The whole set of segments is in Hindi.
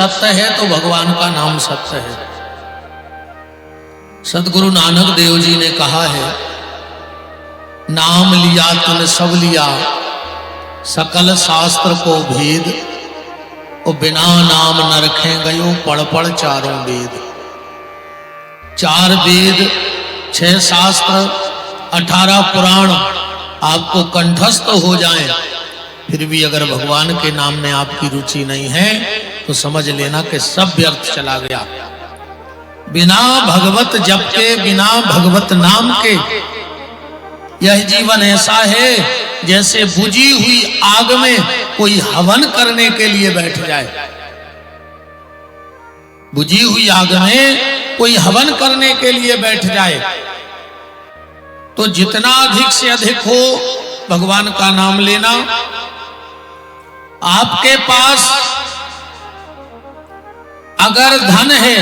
सत्य है तो भगवान का नाम सत्य है। सदगुरु नानक देव जी ने कहा है, नाम लिया तुम सब लिया, सकल शास्त्र को भेद, और बिना नाम न रखे गयो पढ़ पढ़ चारों वेद। 4 वेद, 6 शास्त्र, 18 पुराण आपको कंठस्थ हो जाएं, फिर भी अगर भगवान के नाम में आपकी रुचि नहीं है तो समझ लेना कि सब व्यर्थ चला गया। बिना भगवत जप के, बिना भगवत नाम के यह जीवन ऐसा है जैसे बुझी हुई आग में कोई हवन करने के लिए बैठ जाए। बुझी हुई आग में कोई हवन करने के लिए बैठ जाए। तो जितना अधिक से अधिक हो भगवान का नाम लेना। आपके पास अगर धन है,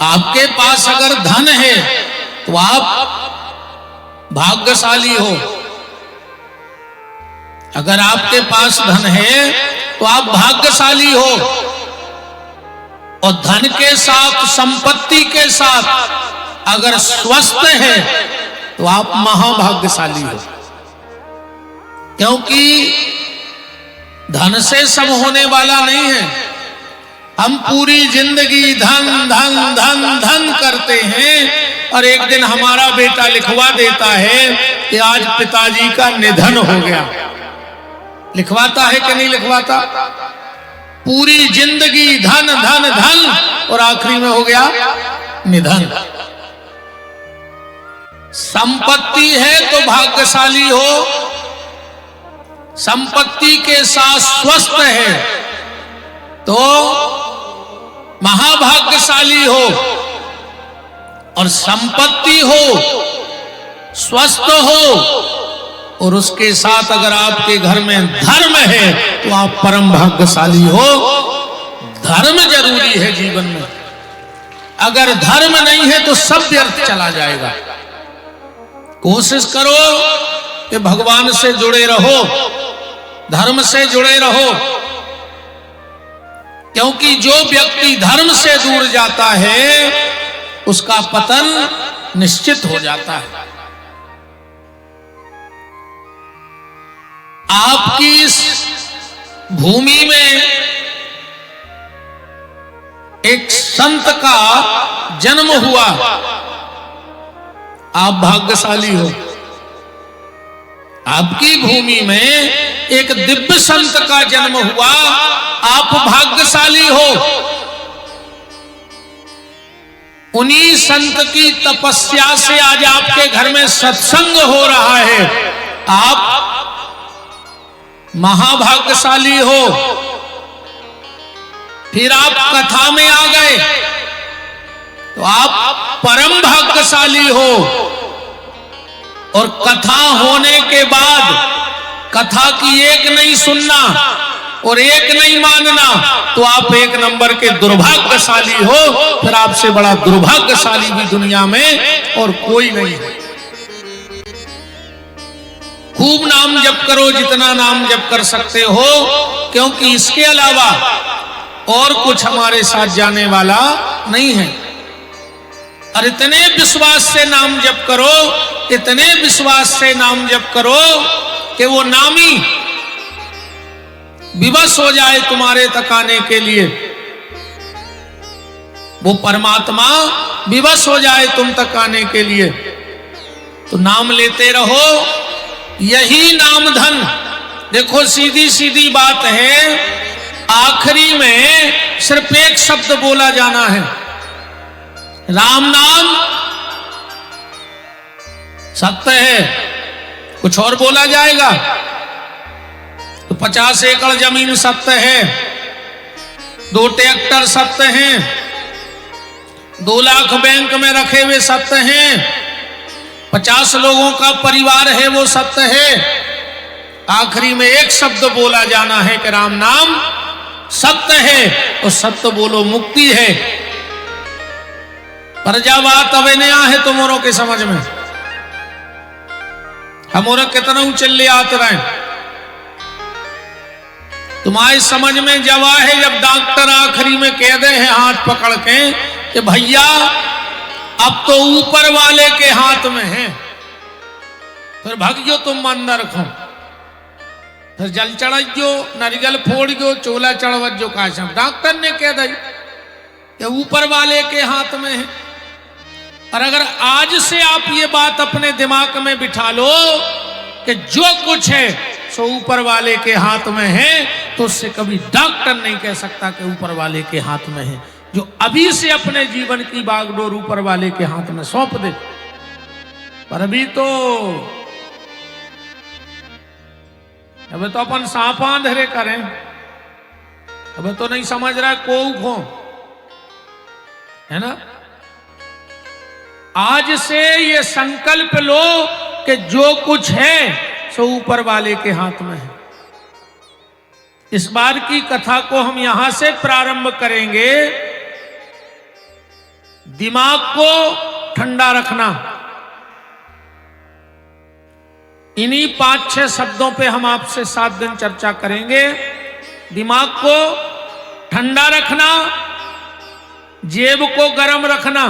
आपके पास अगर धन है तो आप भाग्यशाली हो। अगर आपके पास धन है तो आप भाग्यशाली हो, और धन के साथ, संपत्ति के साथ अगर स्वस्थ है तो आप महाभाग्यशाली हो। क्योंकि धन से सब होने वाला नहीं है। हम पूरी जिंदगी धन धन धन धन करते हैं और एक दिन हमारा बेटा लिखवा देता है कि आज पिताजी का निधन हो गया। लिखवाता है कि नहीं लिखवाता? पूरी जिंदगी धन धन धन और आखिरी में हो गया निधन। संपत्ति है तो भाग्यशाली हो, संपत्ति के साथ स्वस्थ है तो महाभाग्यशाली हो, और संपत्ति हो, स्वस्थ हो, और उसके साथ अगर आपके घर में धर्म है तो आप परम भाग्यशाली हो। धर्म जरूरी है जीवन में। अगर धर्म नहीं है तो सब व्यर्थ चला जाएगा। कोशिश करो कि भगवान से जुड़े रहो, धर्म से जुड़े रहो, क्योंकि जो व्यक्ति धर्म से दूर जाता है उसका पतन निश्चित हो जाता है। आपकी इस भूमि में एक संत का जन्म हुआ, आप भाग्यशाली हो। आपकी भूमि में एक दिव्य संत का जन्म हुआ, आप भाग्यशाली हो। उन्हीं संत की तपस्या से आज आपके घर में सत्संग हो रहा है, आप महाभाग्यशाली हो। फिर आप कथा में आ गए तो आप परम भाग्यशाली हो। और कथा होने के बाद कथा की एक नहीं सुनना और एक नहीं मानना तो आप एक नंबर के दुर्भाग्यशाली हो। फिर आपसे बड़ा दुर्भाग्यशाली भी दुनिया में और कोई नहीं है। खूब नाम जप करो, जितना नाम जप कर सकते हो, क्योंकि इसके अलावा और कुछ हमारे साथ जाने वाला नहीं है। और इतने विश्वास से नाम जप करो, इतने विश्वास से नाम जप करो कि वो नामी विवश हो जाए तुम्हारे तक आने के लिए। वो परमात्मा विवश हो जाए तुम तक आने के लिए। तो नाम लेते रहो, यही नाम धन। देखो सीधी सीधी बात है, आखिरी में सिर्फ एक शब्द बोला जाना है, राम नाम सत्य है। कुछ और बोला जाएगा तो 50 एकड़ जमीन सत्य है, 2 ट्रैक्टर सत्य हैं, 2 लाख बैंक में रखे हुए सत्य हैं, 50 लोगों का परिवार है वो सत्य है। आखिरी में एक शब्द बोला जाना है कि राम नाम सत्य है, और सत्य बोलो मुक्ति है। पर जब बात अब नया है तुमों के समझ में, हम कितना चले आते रहे। तुम्हारी समझ में जब आए जब डॉक्टर आखिरी में कह दे हैं हाथ पकड़ के कि भैया अब तो ऊपर वाले के हाथ में है, फिर भगियो तुम मन रखो, फिर जल चढ़ो, नारियल फोड़ियो, चोला चढ़वजो का सब डॉक्टर ने कह दी ये ऊपर वाले के हाथ में है। और अगर आज से आप ये बात अपने दिमाग में बिठा लो कि जो कुछ है सो ऊपर वाले के हाथ में है, तो उससे कभी डॉक्टर नहीं कह सकता कि ऊपर वाले के हाथ में है। जो अभी से अपने जीवन की बागडोर ऊपर वाले के हाथ में सौंप दे। पर अभी तो अपन सांपा अंधेरे करें, अब तो नहीं समझ रहा को है ना। आज से ये संकल्प लो कि जो कुछ है सो ऊपर वाले के हाथ में है। इस बार की कथा को हम यहां से प्रारंभ करेंगे। दिमाग को ठंडा रखना, इन्हीं 5-6 शब्दों पे हम आपसे 7 दिन चर्चा करेंगे। दिमाग को ठंडा रखना, जेब को गर्म रखना,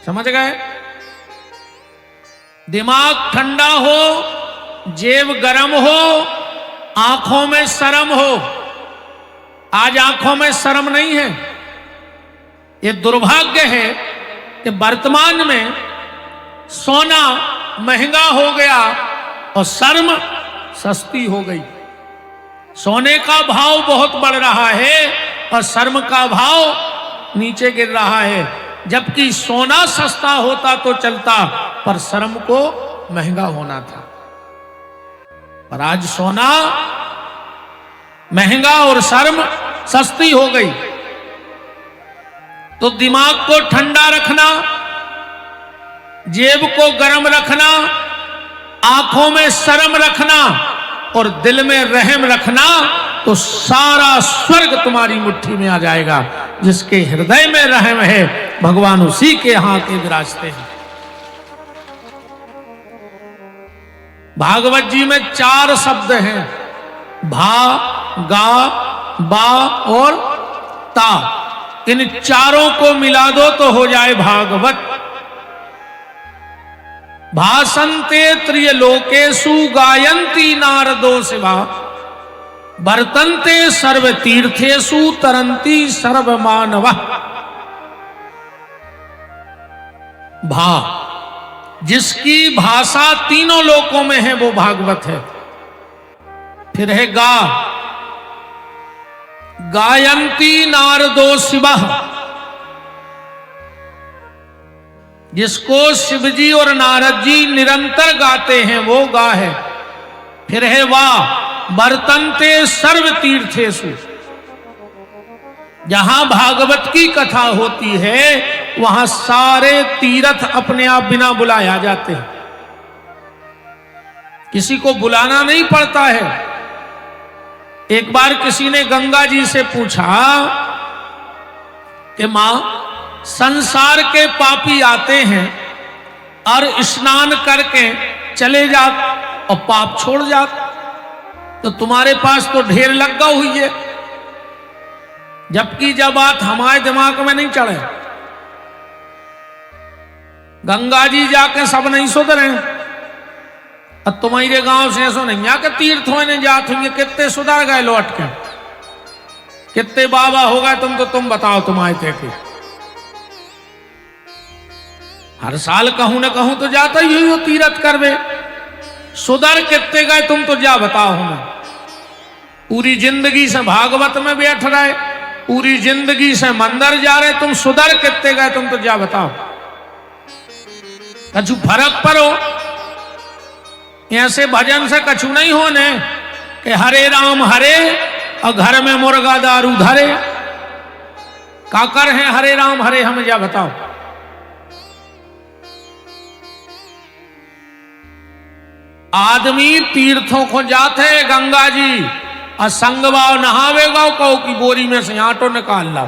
समझ गए। दिमाग ठंडा हो, जेब गर्म हो, आंखों में शर्म हो। आज आंखों में शर्म नहीं है। ये दुर्भाग्य है कि वर्तमान में सोना महंगा हो गया और शर्म सस्ती हो गई। सोने का भाव बहुत बढ़ रहा है और शर्म का भाव नीचे गिर रहा है। जबकि सोना सस्ता होता तो चलता, पर शर्म को महंगा होना था। पर आज सोना महंगा और शर्म सस्ती हो गई। तो दिमाग को ठंडा रखना, जेब को गर्म रखना, आंखों में शर्म रखना और दिल में रहम रखना, तो सारा स्वर्ग तुम्हारी मुट्ठी में आ जाएगा। जिसके हृदय में रहम है भगवान उसी के यहां के विराजते हैं। भागवत जी में 4 शब्द हैं, भा, गा, बा और ता। इन चारों को मिला दो तो हो जाए भागवत। भासन्ते त्रियलोकेषु गायन्ति नारदो शिवा, वर्तन्ते सर्व तीर्थेषु तरन्ति सर्व मानवः। भा, जिसकी भाषा तीनों लोकों में है वो भागवत है। फिर है गा, गायन्ति नारदो शिवः, जिसको शिवजी और नारद जी निरंतर गाते हैं वो गा है। फिर है वा, वर्तन्ते सर्व तीर्थेषु, जहां भागवत की कथा होती है वहां सारे तीर्थ अपने आप बिना बुलाया जाते हैं। किसी को बुलाना नहीं पड़ता है। एक बार किसी ने गंगा जी से पूछा कि मां, संसार के पापी आते हैं और स्नान करके चले जाते और पाप छोड़ जाते, तो तुम्हारे पास तो ढेर लगा हुई है। जबकि जब बात हमारे दिमाग में नहीं चढ़े, गंगा जी जाके सब नहीं सुधरे। अब तुम्हारे गांव से ऐसा नहीं आके तीर्थों ने जात हुई, कितने सुधर गए लौट के, कितने बाबा हो गए तुम बताओ। तुम आए थे कि हर साल कहूं न कहूं तो जाता ही हो तीर्थ करवे। सुधर कितने गए तुम तो जा बताओ हमें। पूरी जिंदगी से भागवत में बैठ रहे, पूरी जिंदगी से मंदिर जा रहे, तुम सुधर कितने गए तुम तो जा बताओ। कछु फर्क पड़ो, ऐसे भजन से कछु नहीं होने कि हरे राम हरे और घर में मुर्गा दारू धरे। काकर है हरे राम हरे, हमें जा बताओ। आदमी तीर्थों को जाते गंगा जी और संगवाओ नहावेगा, कहो कि बोरी में से आटो निकाल ला।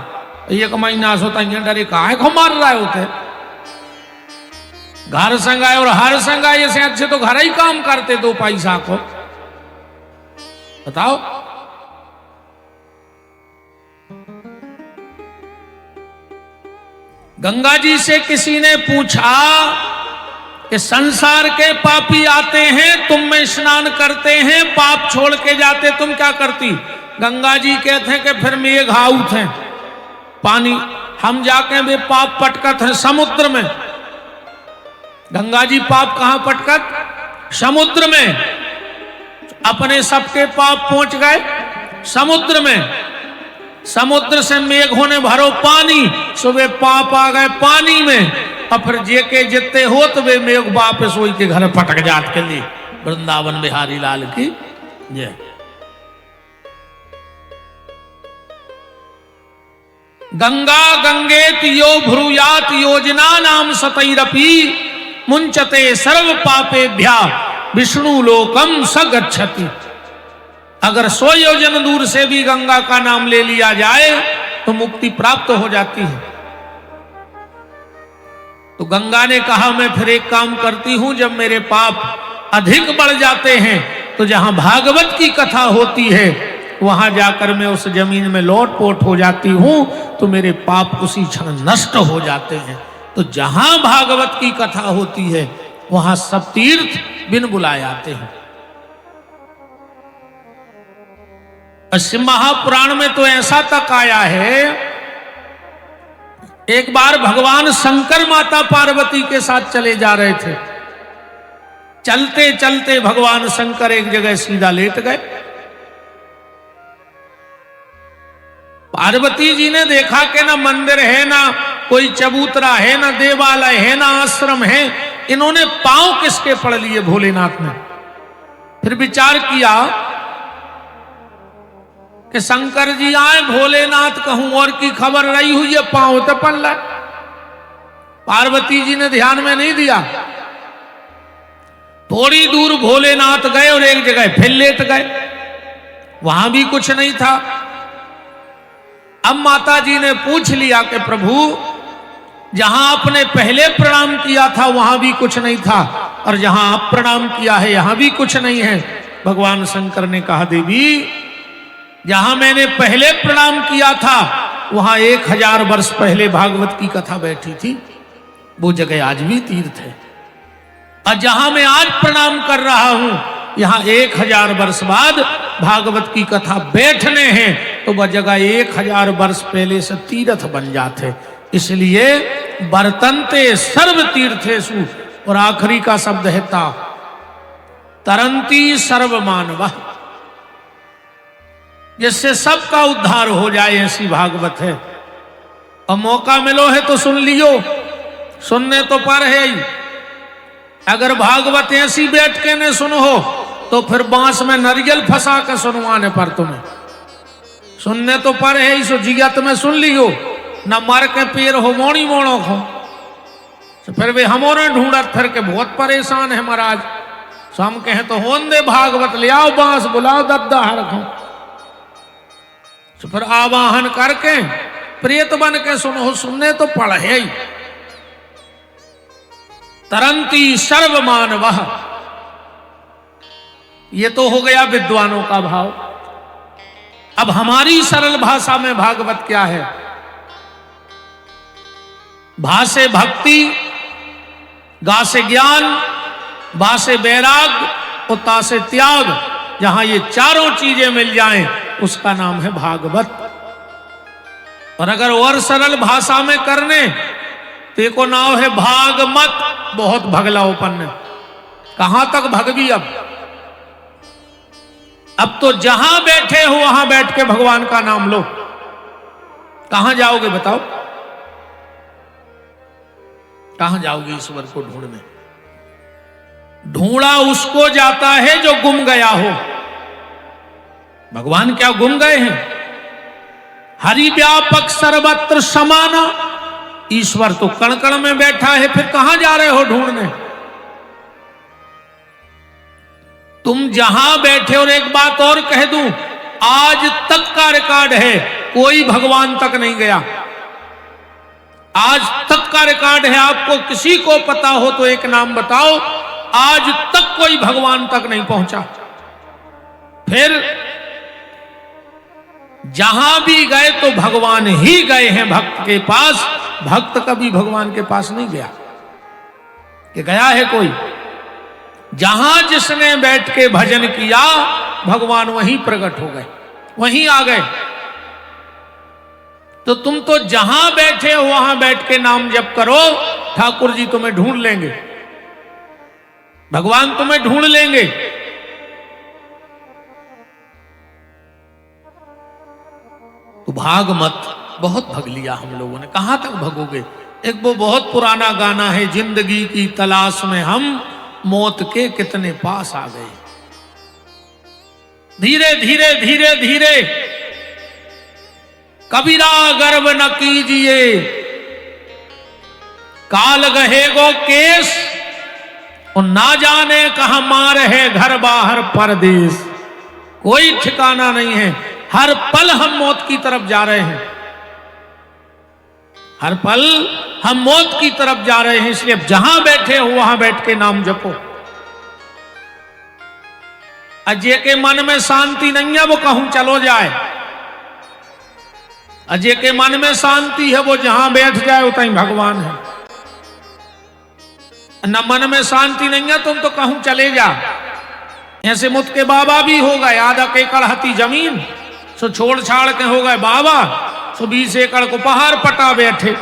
एक महीना सोता डरे काहे को मार रहे होते। घर संगाए और हर संगाए से अच्छे तो घर ही काम करते 2 पैसा को। बताओ। गंगा जी से किसी ने पूछा कि संसार के पापी आते हैं, तुम में स्नान करते हैं, पाप छोड़ के जाते, तुम क्या करती? गंगा जी कहते हैं कि फिर मेघ आउत है, पानी हम जाके वे पाप पटकत है समुद्र में। गंगा जी पाप कहां पटकत? समुद्र में। अपने सबके पाप पहुंच गए समुद्र में। समुद्र से मेघ होने भरो पानी, सुबह पाप आ गए पानी में, और फिर जे के जितने हो तो वे मेघ वापस वही के घर पटक जात के लिए। वृंदावन बिहारी लाल की जय। गंगा गंगेत यो भ्रूयात योजना नाम सतैरपि मुंचते सर्व पापेभ्या विष्णु लोकम स गच्छति। अगर 100 योजन दूर से भी गंगा का नाम ले लिया जाए तो मुक्ति प्राप्त हो जाती है। तो गंगा ने कहा मैं फिर एक काम करती हूं, जब मेरे पाप अधिक बढ़ जाते हैं तो जहां भागवत की कथा होती है वहां जाकर मैं उस जमीन में लोटपोट हो जाती हूं, तो मेरे पाप उसी क्षण नष्ट हो जाते हैं। तो जहां भागवत की कथा होती है वहां सब तीर्थ बिन बुलाए आते हैं। शिव महापुराण में तो ऐसा तक आया है, एक बार भगवान शंकर माता पार्वती के साथ चले जा रहे थे। चलते चलते भगवान शंकर एक जगह सीधा लेट गए। पार्वती जी ने देखा कि ना मंदिर है, ना कोई चबूतरा है, ना देवालय है, ना आश्रम है, इन्होंने पांव किसके पड़ लिए भोलेनाथ ने। फिर विचार किया कि शंकर जी आए, भोलेनाथ कहूं और की खबर रही हुई है, पांव तो पड़ रहा। पार्वती जी ने ध्यान में नहीं दिया। थोड़ी दूर भोलेनाथ गए और एक जगह फिर लेट गए, वहां भी कुछ नहीं था। अब माता जी ने पूछ लिया कि प्रभु जहां आपने पहले प्रणाम किया था वहां भी कुछ नहीं था, और जहां आप प्रणाम किया है यहां भी कुछ नहीं है। भगवान शंकर ने कहा देवी, जहां मैंने पहले प्रणाम किया था वहां 1000 वर्ष पहले भागवत की कथा बैठी थी, वो जगह आज भी तीर्थ है। और जहां मैं आज प्रणाम कर रहा हूं यहां 1000 वर्ष बाद भागवत की कथा बैठने हैं, तो वह जगह 1000 वर्ष पहले से तीर्थ बन जाते। इसलिए वर्तन्ते सर्व तीर्थेषु, और आखिरी का शब्द है ता, तरंती सर्व मानव, जिससे सबका उद्धार हो जाए, ऐसी भागवत है। और मौका मिलो है तो सुन लियो, सुनने तो पर है ही। अगर भागवत ऐसी बैठ के ने सुनो तो फिर बांस में नारियल फंसा के सुनवाने पर तुम्हें। सुनने तो पर है ही, सो जियत में सुन लियो, न मर के पेड़ हो मोड़ी मोड़ो खो। तो फिर वे हमारे ढूंढत फिर के बहुत परेशान है महाराज। सो हम कहें तो होन दे भागवत, ले आओ बांस, बुलाओ दद्दा हरखो। तो फिर आवाहन करके प्रेत बन के सुनो, सुनने तो पढ़े ही। तरंती सर्व मानव, ये तो हो गया विद्वानों का भाव। अब हमारी सरल भाषा में भागवत क्या है? भा से भक्ति, गा से ज्ञान, बा से वैराग्य और ता से त्याग। जहां ये चारों चीजें मिल जाएं उसका नाम है भागवत। और अगर और सरल भाषा में करने तो एक नाम है भागमत। बहुत भगला उपन्न, कहां तक भगवी? अब तो जहां बैठे हो वहां बैठ के भगवान का नाम लो। कहां जाओगे बताओ? कहां जाओगे ईश्वर को ढूंढने? ढूंढा उसको जाता है जो गुम गया हो। भगवान क्या गुम गए हैं? हरि व्यापक सर्वत्र समाना, ईश्वर तो कण कण में बैठा है, फिर कहां जा रहे हो ढूंढने? तुम जहां बैठे, और एक बात और कह दूं, आज तक का रिकॉर्ड है, कोई भगवान तक नहीं गया। आज तक का रिकॉर्ड है। आपको किसी को पता हो तो एक नाम बताओ, आज तक कोई भगवान तक नहीं पहुंचा। फिर जहां भी गए तो भगवान ही गए हैं भक्त के पास। भक्त कभी भगवान के पास नहीं गया कि गया है कोई। जहां जिसने बैठ के भजन किया भगवान वहीं प्रकट हो गए, वहीं आ गए। तो तुम तो जहां बैठे हो वहां बैठ के नाम जप करो, ठाकुर जी तुम्हें ढूंढ लेंगे, भगवान तुम्हें ढूंढ लेंगे। तो भाग मत, बहुत भग लिया हम लोगों ने, कहां तक भगोगे। एक वो बहुत पुराना गाना है, जिंदगी की तलाश में हम मौत के कितने पास आ गए। धीरे धीरे धीरे धीरे कबीरा गर्व न कीजिए, काल गहेगो केस, और ना जाने कहां मार है घर बाहर परदेश। कोई ठिकाना नहीं है, हर पल हम मौत की तरफ जा रहे हैं, हर पल हम मौत की तरफ जा रहे हैं। इसलिए जहां बैठे हो वहां बैठ के नाम जपो। अजय के मन में शांति नहीं है वो कहूं चलो जाए, अजय के मन में शांति है वो जहां बैठ जाए उतहीं भगवान है। न मन में शांति नहीं है तुम तो कहूं चले जा। ऐसे मुत के बाबा भी हो गए, आधा एकड़ हती जमीन सो छोड़ छाड़ के हो गए बाबा, सो 20 एकड़ को पहाड़ पटा बैठे,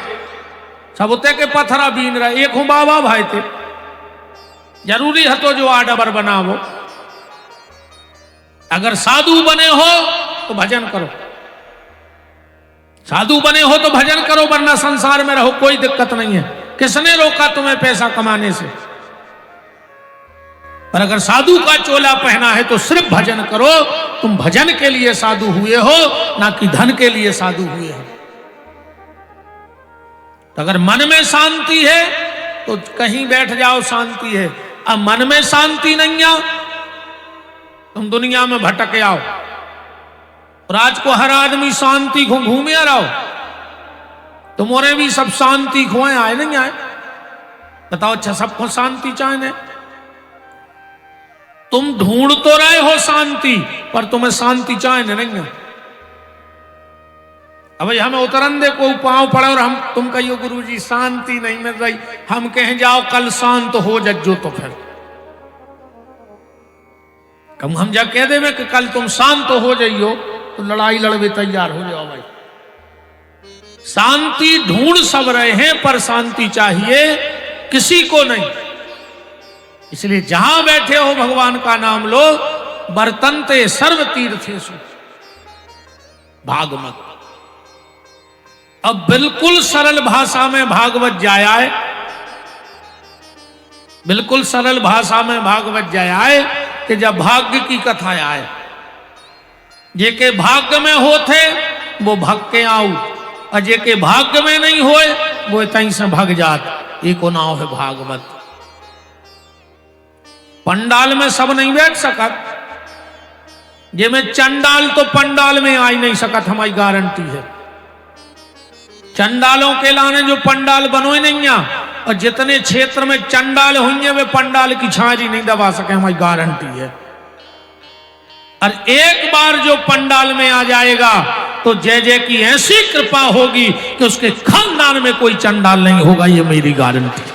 सब उते के पत्थरा बीन रहे। एक हूं बाबा भाई थे, जरूरी है तो जो आडबर बनावो। अगर साधु बने हो तो भजन करो, साधु बने हो तो भजन करो, वरना संसार में रहो, कोई दिक्कत नहीं है। किसने रोका तुम्हें पैसा कमाने से? पर अगर साधु का चोला पहना है तो सिर्फ भजन करो। तुम भजन के लिए साधु हुए हो, ना कि धन के लिए साधु हुए हो। तो अगर मन में शांति है तो कहीं बैठ जाओ, शांति है। अब मन में शांति नहीं है, तुम दुनिया में भटके आओ। और आज को हर आदमी शांति को घूमे रहो, तुम्हारे भी सब शांति खोए आए नहीं आए? बताओ, अच्छा सबको शांति चाहिए? तुम ढूंढ तो रहे हो शांति, पर तुम्हें शांति चाहिए नहीं है। अब हमें उतरंदे को पांव पड़े और हम तुम कहियो गुरुजी शांति नहीं मिल रही, हम कहें जाओ कल शांत हो जज्जो, तो फिर कम हम जा कह देवे कि कल तुम शांत हो जाइयो तो लड़ाई लड़वे तैयार हो जाओ भाई। शांति ढूंढ सब रहे हैं, पर शांति चाहिए किसी को नहीं। इसलिए जहां बैठे हो भगवान का नाम लो। बर्तनते सर्व तीर्थेषु भागवत। अब बिल्कुल सरल भाषा में भागवत जाया है, बिल्कुल सरल भाषा में भागवत जाया है कि जब भाग्य की कथा आए, जे के भाग्य में होते वो भग के आऊ, और जे के भाग्य में नहीं होए वो तहीं से भग जात। एक नाव है भागवत। पंडाल में सब नहीं बैठ सकत, जे में चंडाल तो पंडाल में आ ही नहीं सकत, हमारी गारंटी है। चंडालों के लाने जो पंडाल बनो ही नहीं आ, और जितने क्षेत्र में चंडाल होंगे वे पंडाल की छाजी नहीं दबा सके, हमारी गारंटी है। और एक बार जो पंडाल में आ जाएगा तो जय जय की ऐसी कृपा होगी कि उसके खानदान में कोई चंडाल नहीं होगा, ये मेरी गारंटी।